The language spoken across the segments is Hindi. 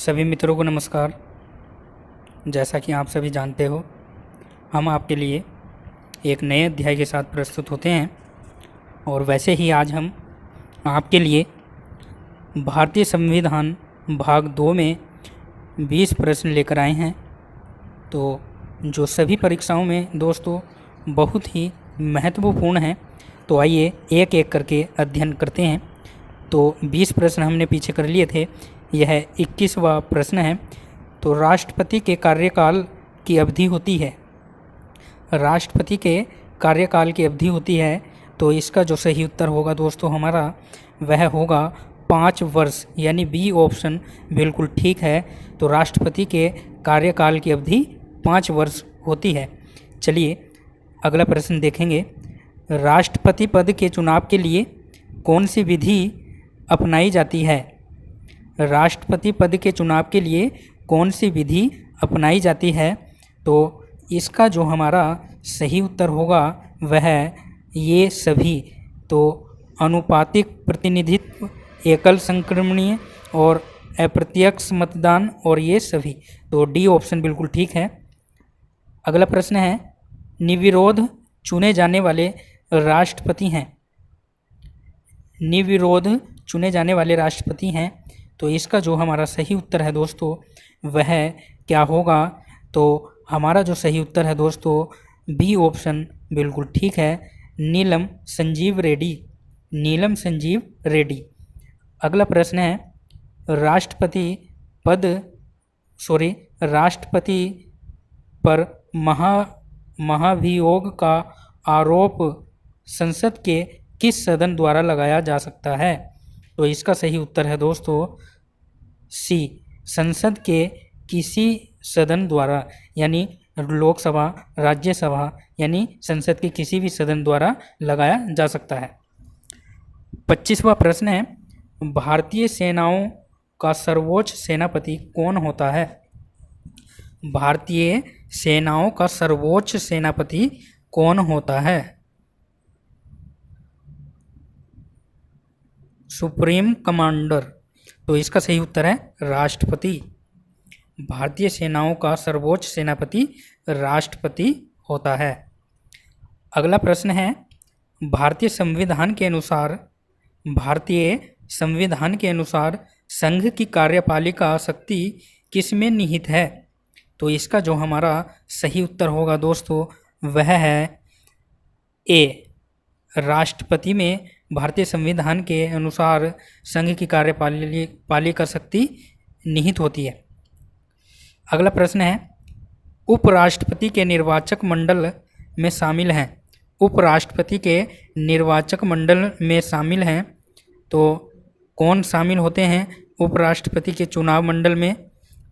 सभी मित्रों को नमस्कार। जैसा कि आप सभी जानते हो, हम आपके लिए एक नए अध्याय के साथ प्रस्तुत होते हैं और वैसे ही आज हम आपके लिए भारतीय संविधान भाग 2 में 20 प्रश्न लेकर आए हैं। तो जो सभी परीक्षाओं में दोस्तों बहुत ही महत्वपूर्ण हैं। तो आइए एक एक करके अध्ययन करते हैं। तो 20 प्रश्न हमने पीछे कर लिए थे, यह 21वां प्रश्न है। तो राष्ट्रपति के कार्यकाल की अवधि होती है, राष्ट्रपति के कार्यकाल की अवधि होती है। तो इसका जो सही उत्तर होगा दोस्तों हमारा वह होगा 5 वर्ष, यानी बी ऑप्शन बिल्कुल ठीक है। तो राष्ट्रपति के कार्यकाल की अवधि 5 वर्ष होती है। चलिए अगला प्रश्न देखेंगे। राष्ट्रपति पद के चुनाव के लिए कौन सी विधि अपनाई जाती है? राष्ट्रपति पद के चुनाव के लिए कौन सी विधि अपनाई जाती है? तो इसका जो हमारा सही उत्तर होगा वह ये सभी। तो अनुपातिक प्रतिनिधित्व, एकल संक्रमणीय और अप्रत्यक्ष मतदान और ये सभी। तो डी ऑप्शन बिल्कुल ठीक है। अगला प्रश्न है, निर्विरोध चुने जाने वाले राष्ट्रपति हैं। निर्विरोध चुने जाने वाले राष्ट्रपति हैं। तो इसका जो हमारा सही उत्तर है दोस्तों वह क्या होगा? तो हमारा जो सही उत्तर है दोस्तों बी ऑप्शन बिल्कुल ठीक है, नीलम संजीव रेड्डी। नीलम संजीव रेड्डी। अगला प्रश्न है, राष्ट्रपति पर महाभियोग का आरोप संसद के किस सदन द्वारा लगाया जा सकता है? तो इसका सही उत्तर है दोस्तों सी, संसद के किसी सदन द्वारा, यानी लोकसभा, राज्यसभा, यानी संसद के किसी भी सदन द्वारा लगाया जा सकता है। 25वां प्रश्न है, भारतीय सेनाओं का सर्वोच्च सेनापति कौन होता है? भारतीय सेनाओं का सर्वोच्च सेनापति कौन होता है? Supreme commander. तो इसका सही उत्तर है राष्ट्रपति। भारतीय सेनाओं का सर्वोच्च सेनापति राष्ट्रपति होता है। अगला प्रश्न है, भारतीय संविधान के अनुसार संघ की कार्यपालिका शक्ति किसमें निहित है? तो इसका जो हमारा सही उत्तर होगा दोस्तों वह है ए, राष्ट्रपति में भारतीय संविधान के अनुसार संघ की कार्यपालिका शक्ति निहित होती है। अगला प्रश्न है, उपराष्ट्रपति के निर्वाचक मंडल में शामिल हैं। उपराष्ट्रपति के निर्वाचक मंडल में शामिल हैं। तो कौन शामिल होते हैं उपराष्ट्रपति के चुनाव मंडल में?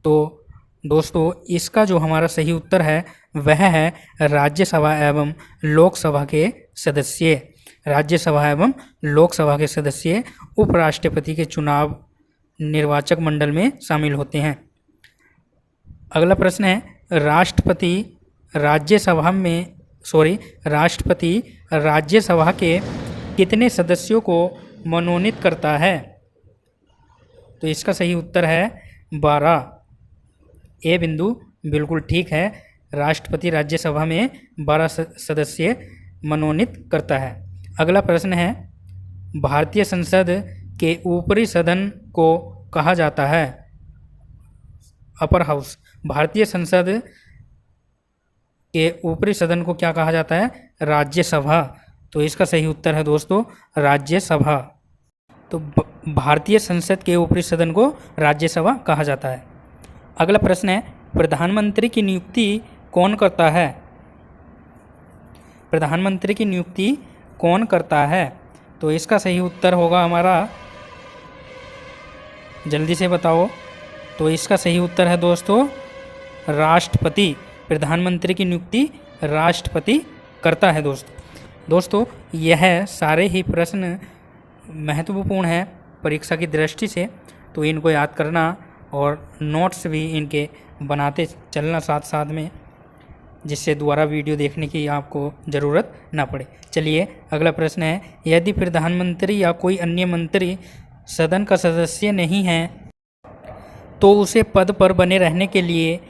तो दोस्तों इसका जो हमारा सही उत्तर है वह है राज्यसभा एवं लोकसभा के सदस्य। राज्यसभा एवं लोकसभा के सदस्य उपराष्ट्रपति के चुनाव निर्वाचक मंडल में शामिल होते हैं। अगला प्रश्न है, राष्ट्रपति राज्यसभा के कितने सदस्यों को मनोनीत करता है? तो इसका सही उत्तर है 12। ए बिंदु बिल्कुल ठीक है। राष्ट्रपति राज्यसभा में 12 सदस्य मनोनीत करता है। अगला प्रश्न है, भारतीय संसद के ऊपरी सदन को कहा जाता है? Upper house. भारतीय संसद के ऊपरी सदन को क्या कहा जाता है? राज्यसभा। तो इसका सही उत्तर है दोस्तों राज्यसभा। तो भारतीय संसद के ऊपरी सदन को राज्यसभा कहा जाता है। अगला प्रश्न है, प्रधानमंत्री की नियुक्ति कौन करता है? प्रधानमंत्री की नियुक्ति कौन करता है? तो इसका सही उत्तर होगा हमारा, जल्दी से बताओ। तो इसका सही उत्तर है दोस्तों राष्ट्रपति। प्रधानमंत्री की नियुक्ति राष्ट्रपति करता है दोस्तों यह सारे ही प्रश्न महत्वपूर्ण हैं परीक्षा की दृष्टि से। तो इनको याद करना और नोट्स भी इनके बनाते चलना साथ साथ में, जिससे दोबारा वीडियो देखने की आपको ज़रूरत ना पड़े। चलिए अगला प्रश्न है, यदि प्रधानमंत्री या कोई अन्य मंत्री सदन का सदस्य नहीं है तो उसे पद पर बने रहने के लिए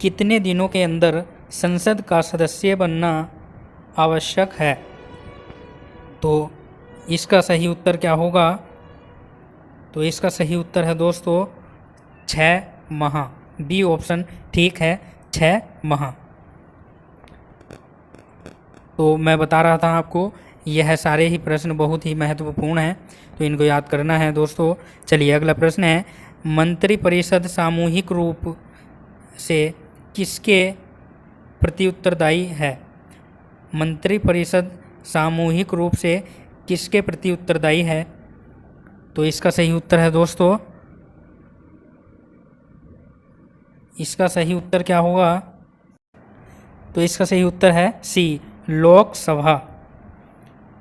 कितने दिनों के अंदर संसद का सदस्य बनना आवश्यक है? तो इसका सही उत्तर क्या होगा? तो इसका सही उत्तर है दोस्तों 6 माह। बी ऑप्शन ठीक है, 6 माह। तो मैं बता रहा था आपको, यह सारे ही प्रश्न बहुत ही महत्वपूर्ण हैं, तो इनको याद करना है दोस्तों। चलिए अगला प्रश्न है, मंत्रिपरिषद सामूहिक रूप से किसके प्रति उत्तरदायी है? मंत्रिपरिषद सामूहिक रूप से किसके प्रति उत्तरदायी है? तो इसका सही उत्तर है दोस्तों, इसका सही उत्तर क्या होगा? तो इसका सही उत्तर है सी, लोकसभा।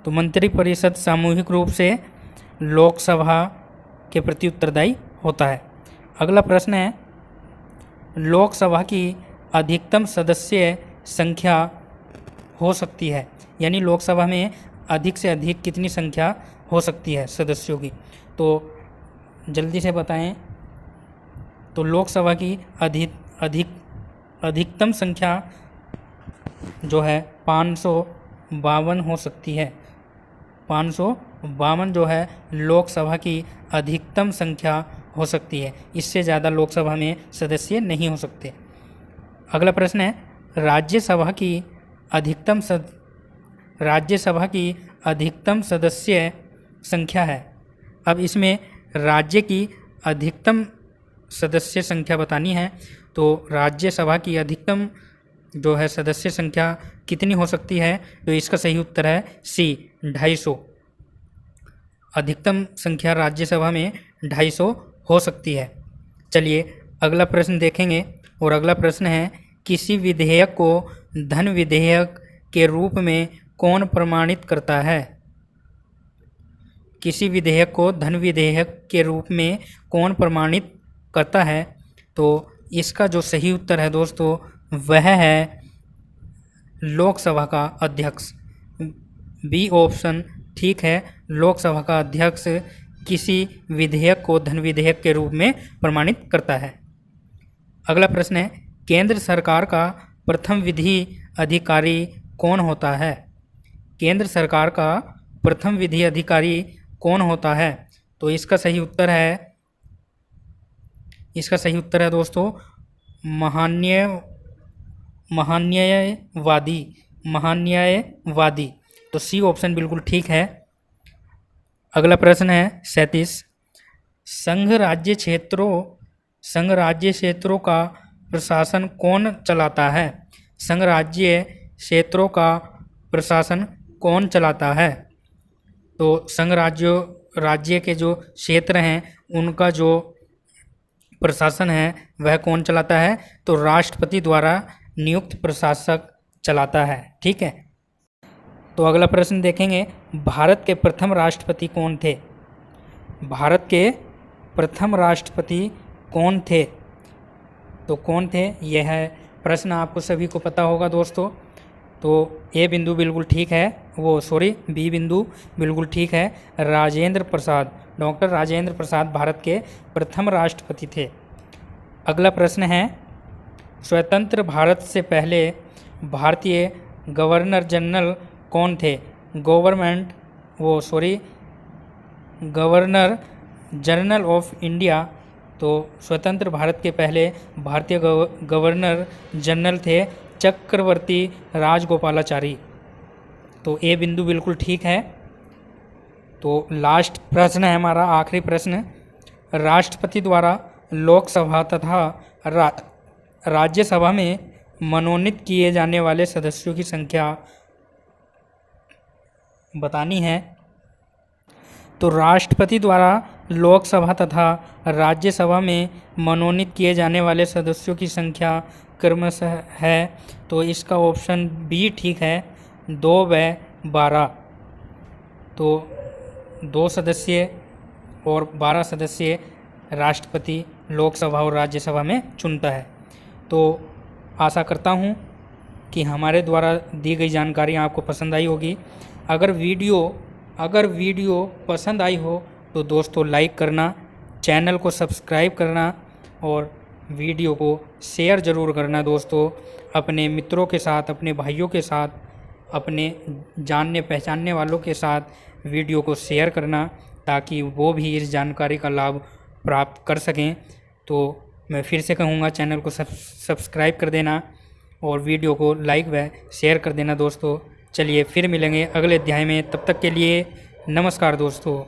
तो मंत्रिपरिषद सामूहिक रूप से लोकसभा के प्रति उत्तरदायी होता है। अगला प्रश्न है, लोकसभा की अधिकतम सदस्य संख्या हो सकती है, यानी लोकसभा में अधिक से अधिक कितनी संख्या हो सकती है सदस्यों की? तो जल्दी से बताएं। तो लोकसभा की अधिकतम संख्या जो है 552 हो सकती है। 552 जो है लोकसभा की अधिकतम संख्या हो सकती है, इससे ज़्यादा लोकसभा में सदस्य नहीं हो सकते। अगला प्रश्न है, राज्यसभा की अधिकतम सदस्य संख्या है। अब इसमें राज्य की अधिकतम सदस्य संख्या बतानी है, तो राज्यसभा की अधिकतम जो है सदस्य संख्या कितनी हो सकती है? तो इसका सही उत्तर है सी, 250। अधिकतम संख्या राज्यसभा में 250 हो सकती है। चलिए अगला प्रश्न देखेंगे, और अगला प्रश्न है, किसी विधेयक को धन विधेयक के रूप में कौन प्रमाणित करता है? किसी विधेयक को धन विधेयक के रूप में कौन प्रमाणित करता है? तो इसका जो सही उत्तर है दोस्तों, वह है लोकसभा का अध्यक्ष। बी ऑप्शन ठीक है, लोकसभा का अध्यक्ष किसी विधेयक को धन विधेयक के रूप में प्रमाणित करता है। अगला प्रश्न है, केंद्र सरकार का प्रथम विधि अधिकारी कौन होता है? केंद्र सरकार का प्रथम विधि अधिकारी कौन होता है? तो इसका सही उत्तर है दोस्तों महान्यायवादी। तो सी ऑप्शन बिल्कुल ठीक है। अगला प्रश्न है 37, संघ राज्य क्षेत्रों का प्रशासन कौन चलाता है? संघ राज्य क्षेत्रों का प्रशासन कौन चलाता है? तो संघ राज्य के जो क्षेत्र हैं उनका जो प्रशासन है वह कौन चलाता है? तो राष्ट्रपति द्वारा नियुक्त प्रशासक चलाता है। ठीक है, तो अगला प्रश्न देखेंगे, भारत के प्रथम राष्ट्रपति कौन थे? भारत के प्रथम राष्ट्रपति कौन थे? तो कौन थे, यह प्रश्न आपको सभी को पता होगा दोस्तों। तो ए बिंदु बिल्कुल ठीक है, बी बिंदु बिल्कुल ठीक है। डॉक्टर राजेंद्र प्रसाद भारत के प्रथम राष्ट्रपति थे। अगला प्रश्न है, स्वतंत्र भारत से पहले भारतीय गवर्नर जनरल कौन थे? Governor general of India. तो स्वतंत्र भारत के पहले भारतीय गवर्नर जनरल थे चक्रवर्ती राजगोपालाचारी। तो ए बिंदु बिल्कुल ठीक है। तो लास्ट प्रश्न है हमारा, आखिरी प्रश्न, राष्ट्रपति द्वारा लोकसभा तथा राज्यसभा में मनोनीत किए जाने वाले सदस्यों की संख्या बतानी है। तो राष्ट्रपति द्वारा लोकसभा तथा राज्यसभा में मनोनीत किए जाने वाले सदस्यों की संख्या क्रमशः है। तो इसका ऑप्शन बी ठीक है, 2/12। तो 2 सदस्य और 12 सदस्य राष्ट्रपति लोकसभा और राज्यसभा में चुनता है। तो आशा करता हूँ कि हमारे द्वारा दी गई जानकारी आपको पसंद आई होगी। अगर वीडियो पसंद आई हो तो दोस्तों लाइक करना, चैनल को सब्सक्राइब करना और वीडियो को शेयर ज़रूर करना दोस्तों, अपने मित्रों के साथ, अपने भाइयों के साथ, अपने जानने पहचानने वालों के साथ वीडियो को शेयर करना, ताकि वो भी इस जानकारी का लाभ प्राप्त कर सकें। तो मैं फिर से कहूँगा, चैनल को सब्सक्राइब कर देना और वीडियो को लाइक व शेयर कर देना दोस्तों। चलिए फिर मिलेंगे अगले अध्याय में, तब तक के लिए नमस्कार दोस्तों।